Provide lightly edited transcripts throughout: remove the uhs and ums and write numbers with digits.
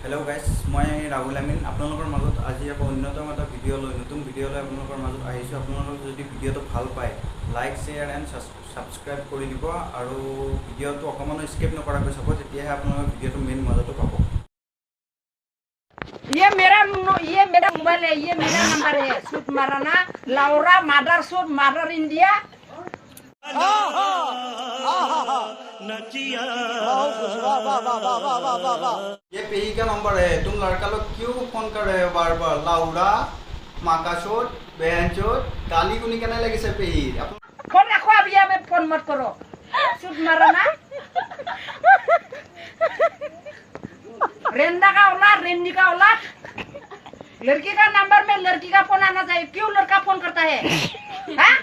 Hello guys मैं राहुल आमीन आपनलोকৰ মাজত আজি এক অন্যতম এটা ভিডিঅ' লৈ নতুন ভিডিঅ' লৈ आपनलोকৰ মাজত আহিছো। আপোনালোক যদি ভিডিঅ'টো ভাল পায় লাইক শেয়াৰ এণ্ড সাবস্ক্ৰাইব কৰি দিব আৰু ভিডিঅ'টো অকমান স্কিপ নকৰাকৈ চাব, তেতিয়াহে আপোনালোকে ভিডিঅ'টো মেইন মজাটো পাব। ये मेरा मोबाइल है, ये मेरा नंबर है। सूट मारना लाउरा मदर सूट मदर इंडिया। ये पेही का नंबर है, तुम लड़का लोग क्यों फोन कर रहे हो बार बार? लाउरा माका चोट बहन चोट गाली गुनी करने लगी से पेही। फोन रखो, अभी हमें फोन मत करो। सूट मारना रेंदा का औलाद रेंडी का औलाद। लड़की का नंबर में लड़की का फोन आना चाहिए, क्यों लड़का फोन करता है? हाँ?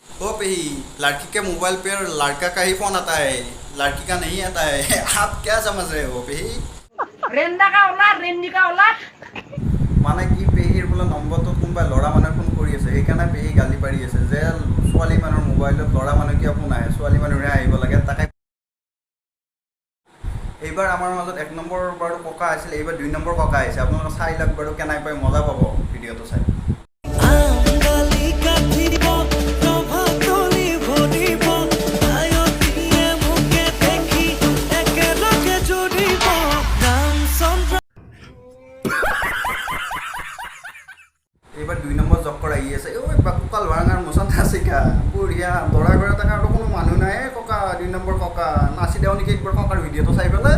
ओ पेही, लड़की के मोबाइल पे लड़का का ही फोन आता है, लड़की का नहीं आता है। आप क्या समझ रहे हो पेही? रेंदा का औलाद रेंडी का औलाद। মানে কি পেহীৰ বোলে নম্বৰটো কোনোবা ল'ৰা মানুহে ফোন কৰি আছে, সেইকাৰণে পেহী গালি পাৰি আছে যে ছোৱালী মানুহৰ মোবাইলত ল'ৰা মানুহ কিয় ফোন আহে, ছোৱালী মানুহে আহিব লাগে। তাকে এইবাৰ আমাৰ মাজত 1 নম্বৰ বাৰু ককা আছিল, এইবাৰ 2 নম্বৰ ককা আহিছে। আপোনালোকে চাই লওক বাৰু, কেনে পাই মজা পাব ভিডিঅ'টো চাই। এইবাৰ 2 নম্বৰ জক্কৰ আহি আছে। ঐ বাকুকাল ভাঙাৰ মোচন নাচিকা বঢ়িয়া দৰা কৰা থকা আৰু কোনো মানুহ নাই। ককা 2 নম্বৰ ককা নাচি দেও নেকি একবাৰ ককাৰ ভিডিঅ'টো চাই পেলাই।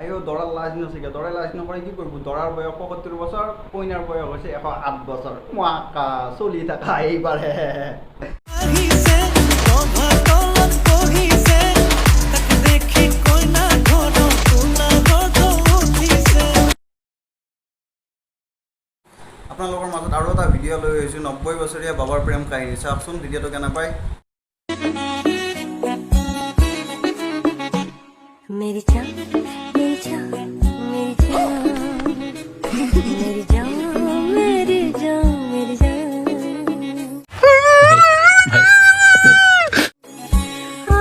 আইও দৰাৰ লাজ নাচিকা, দৰাই লাজ নকৰে কি কৰিব? দৰাৰ বয়স ৭৫ বছৰ, কইনাৰ বয়স হৈছে 108 বছৰ। মাকা চলি থাকা এইবাৰহে। আপোনালোকৰ মাজত আৰু এটা ভিডিঅ' লৈ আহিছোঁ, 90 বছৰীয়া বাবাৰ প্ৰেম কাহিনী। চাওকচোন ভিডিঅ'টো কেনে পায়। मेरी जान मेरी जान मेरी जान मेरी जान मेरी जान मेरी जान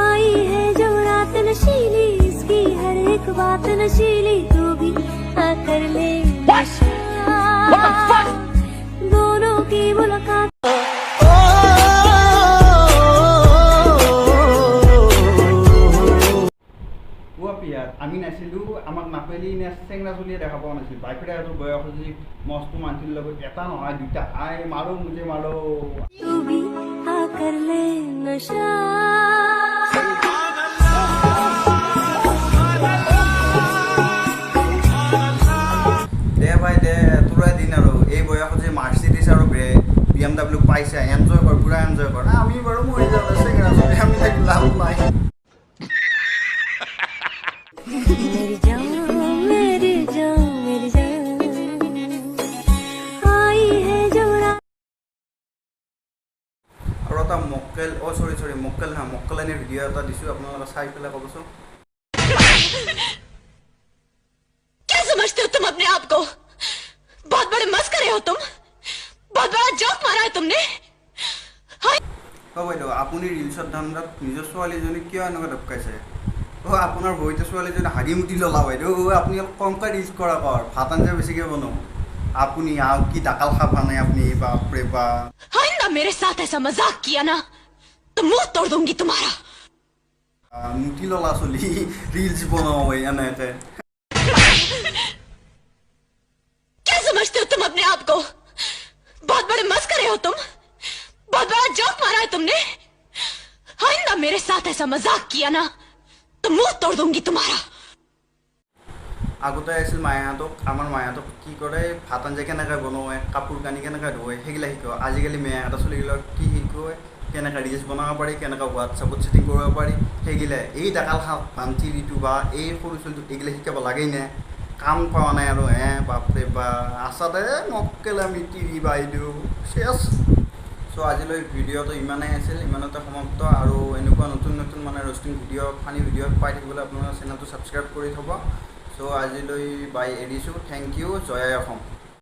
आई है जो रात नशीली, इसकी हर एक बात नशीली, तू भी आकर ले दोनों की मुलाकात। আমি নাছিলোঁ, আমাক নাপেলি নে চেংৰা চলিয়ে দেখা পোৱা নাছিল। বাইফেৰে আৰু বয়স যদি মস্ত মানুহৰ লগত এটা নহয় দুটা আই মাৰো মুজে মাৰো। দে ভাই দে, তোৰাই দিন আৰু এই বয়সত যে মাৰ্চিডিজ আৰু BMW পাইছে, এনজয় কৰ, পুৰা এনজয় কৰ। আমি বাৰু মৰি যাওঁ চেংৰা চলি, আমি থাকি লাভ নাই। मेरी जान मेरी जान मेरी जान आई है जो আৰু এটা মক্কেল মক্কেল নহয় মক্কেলানীৰ ভিডিঅ' এটা দিছোঁ, আপোনালোকে চাই পেলাই ক'বচোন। क्या समझते हो तुम अपने आप को? बहुत बड़े मस्करे हो तुम, बहुत बड़ा जोक मारा है तुमने। বাইদেউ আপুনি ৰিলছৰ ধান্দাত নিজৰ ছোৱালীজনীক কিয় এনেকৈ দপকাইছে? আপোনাৰ বইতে ছোৱালীজনী হাৰি মুঠি ল'লা বাইদেউ। আপুনি অলপ কমকৈ ৰিলছ কৰা কৰ, ভাত আঞ্জা বেছিকৈ বনাওঁ। আপুনি আৰু কি ডাকাল খাব নাই আপুনি? বাপৰে বাপ, आइंदा मेरे साथ ऐसा मजाक किया ना तो मुंह तोड़ दूंगी तुम्हारा। মুঠি ল'লা চলি ৰিলছ বনাওঁ এনেকৈ। क्या समझते हो तुम अपने आप को? बहुत बड़े मस्करे हो तुम, बहुत बड़ा जोक मारा है तुमने। आइंदा मेरे साथ ऐसा मजाक किया ना तो मुंह तोड़ दूंगी तुम्हारा। আগতে আছিল মায়াহঁতক, আমাৰ মায়াহঁতক কি কৰে, ভাত আঞ্জা কেনেকৈ বনোৱাই, কাপোৰ কানি কেনেকৈ ধুৱাই, সেইগিলা শিকোৱা। আজিকালি মেয়াহঁতৰ চলিগিলাক কি শিকোৱাই, কেনেকৈ ৰিলছ বনাব পাৰি, কেনেকৈ হোৱাটছআপত ছেটিং কৰিব পাৰি, সেইগিলাই। এই ডাকাল ভান্তি ঋতু বা এই সৰু ছোৱালীটোক এইগিলা শিকাব লাগেই নে? কাম পোৱা নাই আৰু বাপৰে বা। আছাতে মক্কেল আমি টিভি বাইদেউ চেছ। চ' আজিলৈ ভিডিঅ'টো ইমানেই আছিল, ইমানতে সমাপ্ত। আৰু এনেকুৱা নতুন নতুন মানে ৰষ্টিং ভিডিঅ' ফানি ভিডিঅ' পাই থাকিবলৈ আপোনাৰ চেনেলটো ছাবস্ক্ৰাইব কৰি থ'ব। চ' আজিলৈ বাই এৰিছোঁ। Thank you. জয় আই অসম।